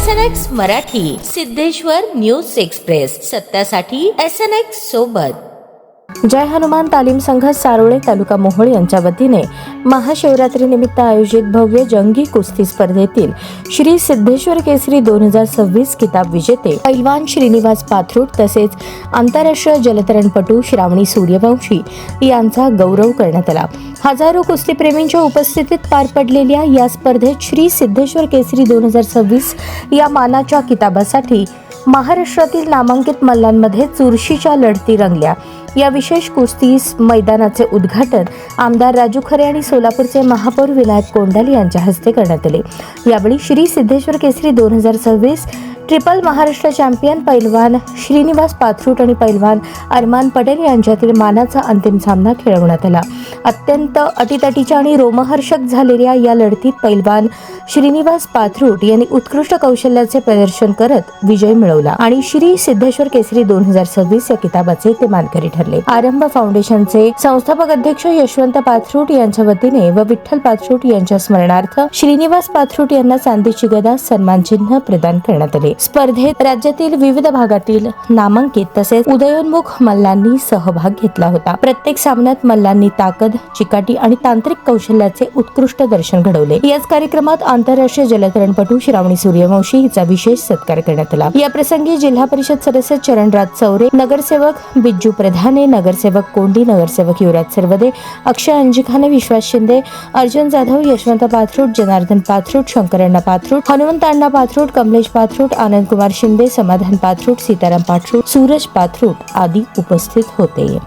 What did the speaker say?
SNX Marathi, Siddheshwar news express, सत्यासाठी SNX सोबत. जय हनुमान तालीम संघ सारोळे तालुका मोहोळ यांच्या वतीने महाशिवरात्री निमित्त आयोजित भव्य जंगी कुस्ती स्पर्धेतील श्री सिद्धेश्वर केसरी 2026 किताब विजेते पैलवान श्रीनिवास पाथरूट तसेच आंतरराष्ट्रीय जलतरणपटू श्रावणी सूर्यवंशी यांचा गौरव करण्यात आला. हजारो कुस्तीप्रेमींच्या उपस्थितीत पार पडलेल्या या स्पर्धेत श्री सिद्धेश्वर केसरी 2026 या मानाच्या किताबासाठी महाराष्ट्रातील नामांकित मल्लांमध्ये चुरशीच्या लढती रंगल्या. या विशेष कुस्ती मैदानाचे उद्घाटन आमदार राजू खरे आणि सोलापूरचे महापौर विनायक कोंडाल यांच्या हस्ते करण्यात आले. यावेळी श्री सिद्धेश्वर केसरी 2026 ट्रिपल महाराष्ट्र चॅम्पियन पैलवान श्रीनिवास पाथरूट आणि पैलवान अरमान पटेल यांच्यातील मानाचा अंतिम सामना खेळवण्यात आला. अत्यंत अटीतटीच्या आणि रोमहर्षक झालेल्या या लढतीत पैलवान श्रीनिवास पाथरूट यांनी उत्कृष्ट कौशल्याचे प्रदर्शन करत विजय मिळवला आणि श्री सिद्धेश्वर केसरी 2026 या किताबाचे ते मानकरी ठरले. आरंभ फाउंडेशनचे संस्थापक अध्यक्ष यशवंत पाथरूट यांच्या वतीने व विठ्ठल पाथरूट यांच्या स्मरणार्थ श्रीनिवास पाथरूट यांना चांदीची गदा सन्मान चिन्ह प्रदान करण्यात आले. स्पर्धेत राज्यातील विविध भागातील नामांकित तसेच उदयोन्मुख मल्लांनी सहभाग घेतला होता. प्रत्येक सामन्यात मल्लांनी ताकद, चिकाटी आणि तांत्रिक कौशल्याचे उत्कृष्ट दर्शन घडवले. याच कार्यक्रमात आंतरराष्ट्रीय जलतरणपटू श्रावणी सूर्यवंशी हिचा विशेष सत्कार करण्यात आला. या प्रसंगी जिल्हा परिषद सदस्य चरणराज चौरे, नगरसेवक बिज्जू प्रधाने, नगरसेवक कोंडी, नगरसेवक युवराज सरवदे, अक्षय अंजिखाने, विश्वास शिंदे, अर्जुन जाधव, यशवंत पाथरूट, जनार्दन पाथरूट, शंकरण्णा पाथरूट, हनुमंत अण्णा पाथरूट, कमलेश पाथरूट, आनंद कुमार शिंदे, समाधान पाथरूट, सीताराम पाथरूट, सूरज पाथरूट आदी उपस्थित होते.